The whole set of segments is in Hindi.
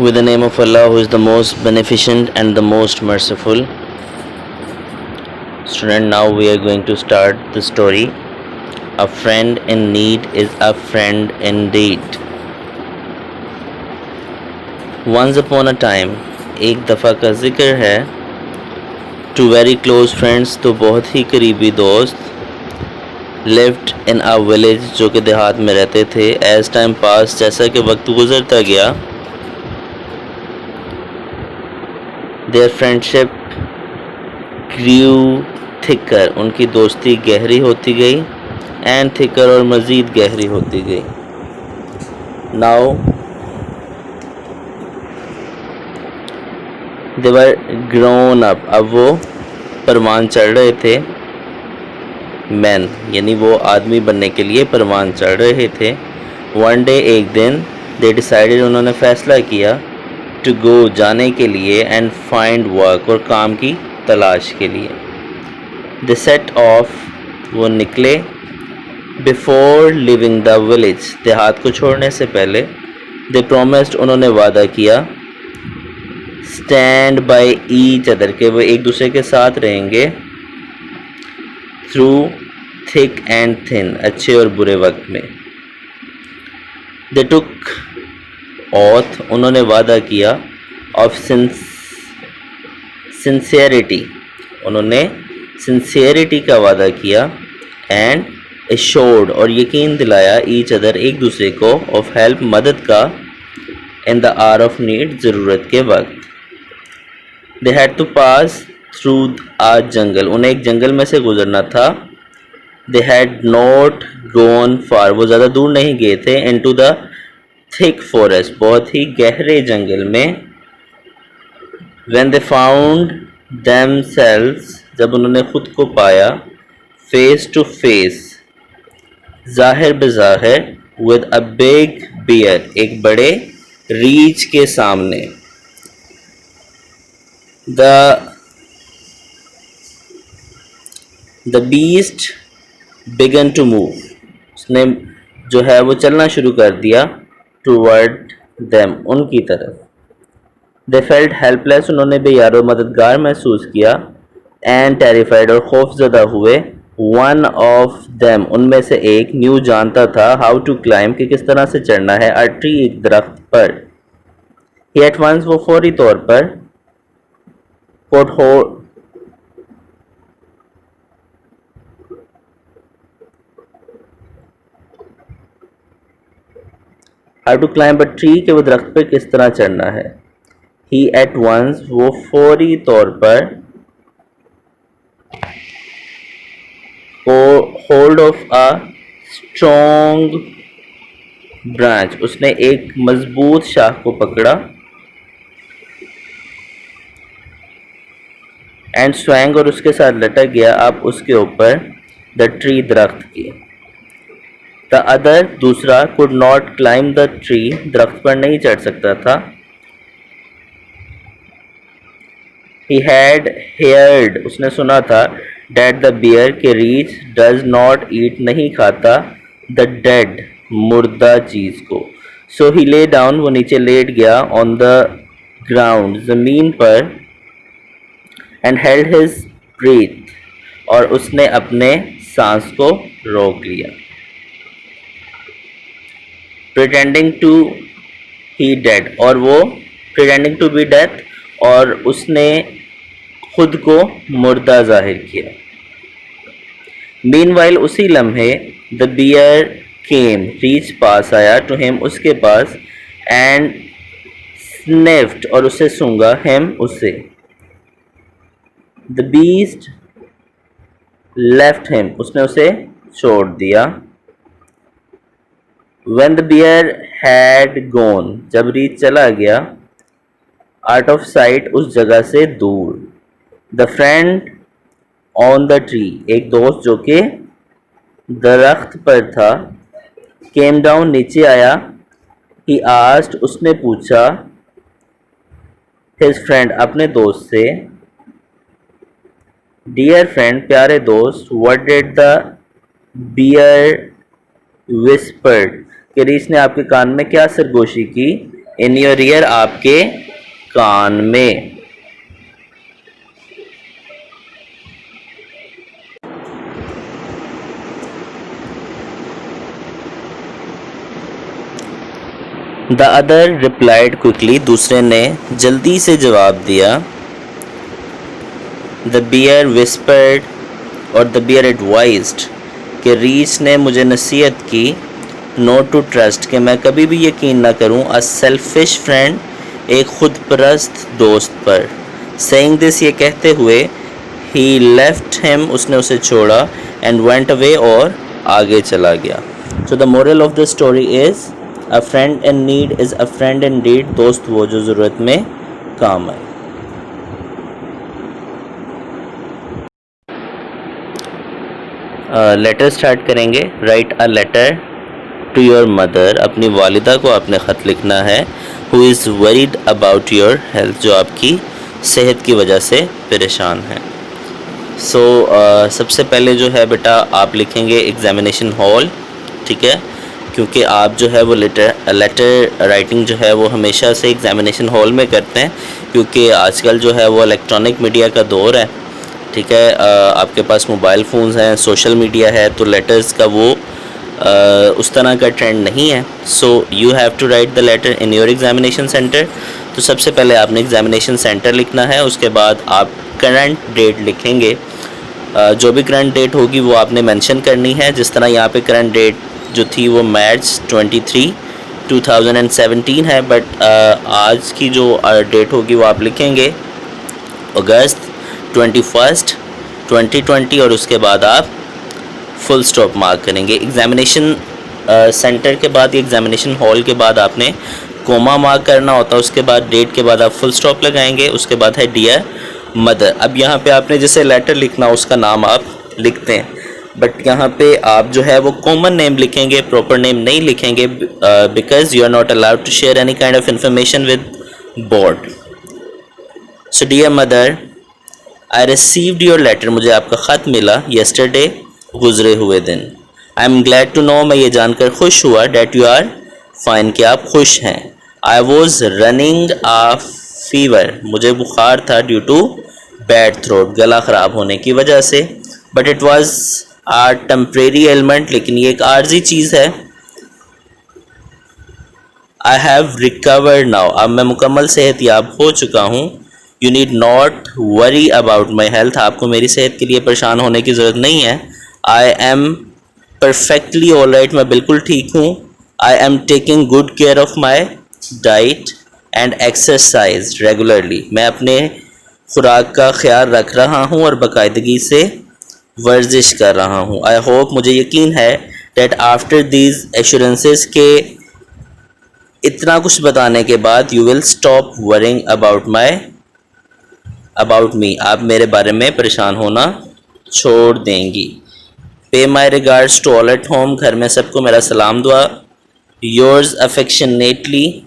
With the name of Allah, who is the most beneficent and the most merciful. Student, now we are going to start the story. A friend in need is a friend indeed. Once upon a time, एक दफ़ा का जिक्र है. Two very close friends, तो बहुत ही करीबी दोस्त, lived in a village, जो कि देहात में रहते थे. As time passed, जैसा कि वक्त गुजरता गया, their friendship grew thicker, उनकी दोस्ती गहरी होती गई, and thicker, और मज़ीद गहरी होती गई. Now they were grown up, अब वो परवान चढ़ रहे थे. men, यानी वो आदमी बनने के लिए परवान चढ़ रहे थे. One day, एक दिन, they decided, उन्होंने फ़ैसला किया, to go, जाने के लिए, and find work, और काम की तलाश के लिए. they set off, वो निकले. before leaving the village, देहात को छोड़ने से पहले, they promised, उन्होंने वादा किया, stand by each other, के वो एक दूसरे के साथ रहेंगे, through thick and thin, अच्छे और बुरे वक्त में. they took oath, उन्होंने वादा किया, of sincerity, उन्होंने sincerity का वादा किया, and assured, और यकीन दिलाया, each other, एक दूसरे को, of help, मदद का, in the hour of need, ज़रूरत के वक्त. they had to pass through a jungle, उन्हें एक जंगल में से गुजरना था. they had not gone far, वो ज़्यादा दूर नहीं गए थे, into the thick forest, बहुत ही गहरे जंगल में. when they found themselves, जब उन्होंने खुद को पाया, face to face, ज़ाहिर बज़ाहिर, with a big bear, एक बड़े रीछ के सामने. the beast began to move, उसने जो है वो चलना शुरू कर दिया, toward them, उनकी तरफ. they felt helpless, उन्होंने बेयारो मददगार महसूस किया, and terrified, और खौफज़दा हुए. one of them, उनमें से एक, knew, जानता था, how to climb, कि किस तरह से चढ़ना है, a tree, एक दरख्त पर. he at once, वो फौरी तौर पर, caught hold, how to climb a tree, कि वो दरख्त पर किस तरह चढ़ना है. he at once, वो फौरी तौर पर, hold of a strong branch, उसने एक मजबूत शाख को पकड़ा, and swang, और उसके साथ लटक गया, आप उसके ऊपर, the tree, दरख्त की. the other, दूसरा, could not climb the tree, दरख्त पर नहीं चढ़ सकता था. he had heard, उसने सुना था, that the bear, के रीछ, does not eat, नहीं खाता, the dead, मुर्दा चीज़ को. so he lay down, वो नीचे लेट गया, on the ground, ज़मीन पर, and held his breath, और उसने अपने सांस को रोक लिया. pretending to he dead, और वो pretending to be dead, और उसने खुद को मुर्दा जाहिर किया. meanwhile, उसी लम्हे, the bear came, रीछ पास आया, to him, उसके पास, and sniffed, और उसे सूंघा, him, उसे. the beast left him, उसने उसे छोड़ दिया. when the bear had gone, जब रीछ चला गया, out of sight, उस जगह से दूर. the friend on the tree, एक दोस्त जो कि दरख्त पर था, came down, नीचे आया. he asked, उसने पूछा, his friend, अपने दोस्त से, dear friend, प्यारे दोस्त, what did the bear whispered, कि रीछ ने आपके कान में क्या सरगोशी की. इन योर ईयर आपके कान में। द अदर रिप्लाइड क्विकली, दूसरे ने जल्दी से जवाब दिया। द बियर विस्पर्ड, और द बियर एडवाइज्ड, कि रीछ ने मुझे नसीहत की, नोट टू ट्रस्ट, कि मैं कभी भी यकीन ना करूं, अ सेल्फिश फ्रेंड, एक खुद परस्त दोस्त पर। सेइंग दिस, ये कहते हुए, ही लेफ्ट हिम, उसने उसे छोड़ा, एंड वेंट अवे, और आगे चला गया। So the moral of the story is a friend in need is a friend in deed, दोस्त वो जो ज़रूरत में काम आए। लेटर स्टार्ट करेंगे। Write a letter to your mother, अपनी वालिदा को आपने ख़त लिखना है। Who is worried about your health, जो आपकी सेहत की वजह से परेशान है। सो सबसे पहले जो है बेटा आप लिखेंगे एग्ज़ामिनेशन हॉल, ठीक है, क्योंकि आप जो है वो लेटर राइटिंग जो है वो हमेशा से एग्ज़ामिनेशन हॉल में करते हैं, क्योंकि आजकल जो है वो इलेक्ट्रॉनिक मीडिया का दौर है, ठीक है। आपके पास मोबाइल फ़ोन्स हैं, सोशल मीडिया है, तो लेटर्स का वो उस तरह का ट्रेंड नहीं है। So you have to write the letter in your examination centre. तो सबसे पहले आपने एग्ज़ामिनेशन सेंटर लिखना है, उसके बाद आप करंट डेट लिखेंगे। जो भी करंट डेट होगी वो आपने मेंशन करनी है। जिस तरह यहाँ पे करंट डेट जो थी वो मार्च 23, 2017 है, बट आज की जो डेट होगी वो आप लिखेंगे अगस्त 21, 2020, और उसके बाद आप फुल स्टॉप मार्क करेंगे। एग्ज़ामिनेशन सेंटर के बाद, एग्ज़ामिनेशन हॉल के बाद आपने कोमा मार्क करना होता है, उसके बाद डेट के बाद आप फुल स्टॉप लगाएंगे, उसके बाद है डियर मदर। अब यहाँ पे आपने जैसे लेटर लिखना उसका नाम आप लिखते हैं, बट यहाँ पे आप जो है वो कॉमन नेम लिखेंगे, प्रॉपर नेम नहीं लिखेंगे, because you are not allowed to share any kind of information with board. So dear mother, I received your letter, मुझे आपका ख़त मिला येस्टरडे, गुजरे हुए दिन। I am glad to know, मैं ये जानकर खुश हुआ, डैट यू आर फाइन, कि आप खुश हैं। I was running a fever, मुझे बुखार था, ड्यू टू बैड थ्रोट, गला ख़राब होने की वजह से। But it was a temporary element, लेकिन ये एक आर्जी चीज़ है। आई हैव रिकवर्ड नाउ, अब मैं मुकम्मल सेहतयाब हो चुका हूँ। You need not worry about my health, आपको मेरी सेहत के लिए परेशान होने की ज़रूरत नहीं है। I am perfectly all right, मैं बिल्कुल ठीक हूँ। I am taking good care of my diet and exercise regularly, मैं अपने खुराक का ख्याल रख रहा हूँ और बाकायदगी से वर्जिश कर रहा हूँ। आई होप, मुझे यकीन है, डेट आफ्टर दीज एश्योरेंसेस के इतना कुछ बताने के बाद, you will stop worrying about me, आप मेरे बारे में परेशान होना छोड़ देंगी। Pay my regards to all at home, घर में सबको मेरा सलाम दुआ। योर्स अफेक्शनेटली,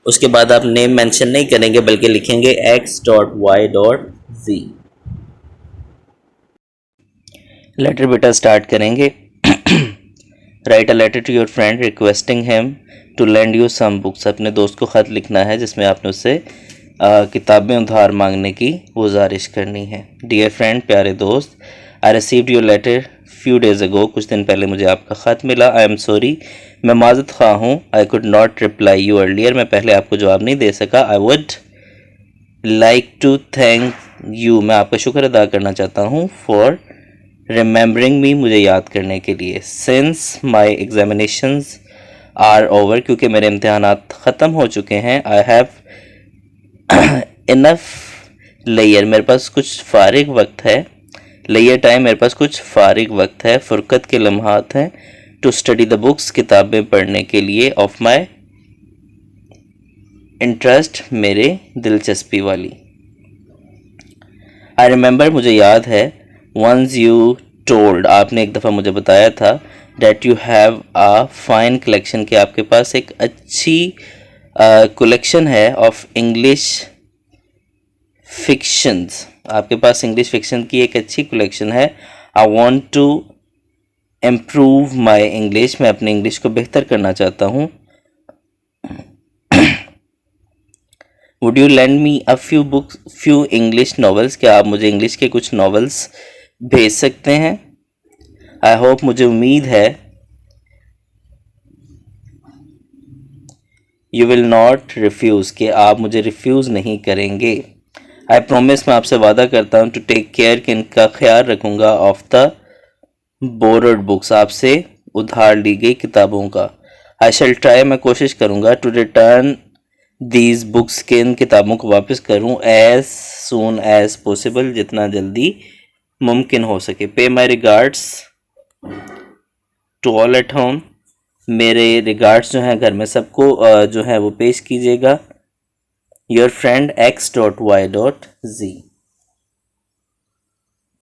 उसके बाद आप नेम मेंशन नहीं करेंगे बल्कि लिखेंगे x.y.z। लेटर बेटा स्टार्ट करेंगे। Write a letter to your friend requesting him to lend you some books, अपने दोस्त को ख़त लिखना है जिसमें आपने उससे किताबें उधार मांगने की गुजारिश करनी है। डियर फ्रेंड, प्यारे दोस्त, I received your letter few days ago, कुछ दिन पहले मुझे आपका ख़त मिला। आई एम सॉरी, मैं माज़रत ख़्वाह हूँ। I could not reply you earlier, मैं पहले आपको जवाब नहीं दे सका। I would like to thank you, मैं आपका शुक्र अदा करना चाहता हूँ, फॉर रिमेंबरिंग मी, मुझे याद करने के लिए। Since my examinations are over, क्योंकि मेरे इम्तहानात ख़त्म हो चुके हैं। आई हैव इनफ लेयर, मेरे पास कुछ फारिग वक्त है। लेयर टाइम, मेरे पास कुछ फारिग वक्त है, फ़ुरक़त के लम्हात हैं। टू स्टडी द बुक्स, किताबें पढ़ने के लिए। ऑफ माई इंटरेस्ट, मेरे दिलचस्पी वाली। आई रिमेंबर, मुझे याद है। वंस यू टोल्ड, आपने एक दफ़ा मुझे बताया था, that you have a fine collection, कि आपके पास एक अच्छी कलेक्शन है ऑफ इंग्लिश फिक्शंस, आपके पास इंग्लिश फिक्शन की एक अच्छी कलेक्शन है। I want to improve my English, मैं अपनी इंग्लिश को बेहतर करना चाहता हूँ। Would you lend me a few English novels, क्या आप मुझे इंग्लिश के कुछ नॉवेल्स भेज सकते हैं? आई होप, मुझे उम्मीद है, यू विल नॉट रिफ्यूज़, कि आप मुझे रिफ्यूज़ नहीं करेंगे। आई प्रोमिस, मैं आपसे वादा करता हूँ, टू टेक केयर, कि इनका ख्याल रखूँगा, ऑफ द बोर्ड बुक्स, आपसे उधार ली गई किताबों का। आई शैल ट्राई, मैं कोशिश करूँगा, टू रिटर्न दीज बुक्स, के इन किताबों को वापस करूँ, एज सून एज पॉसिबल, जितना जल्दी मुमकिन हो सके। Pay my regards to all at home, मेरे रिगार्ड्स जो हैं घर में सबको जो है वो पेश कीजिएगा। Your friend X.Y.Z।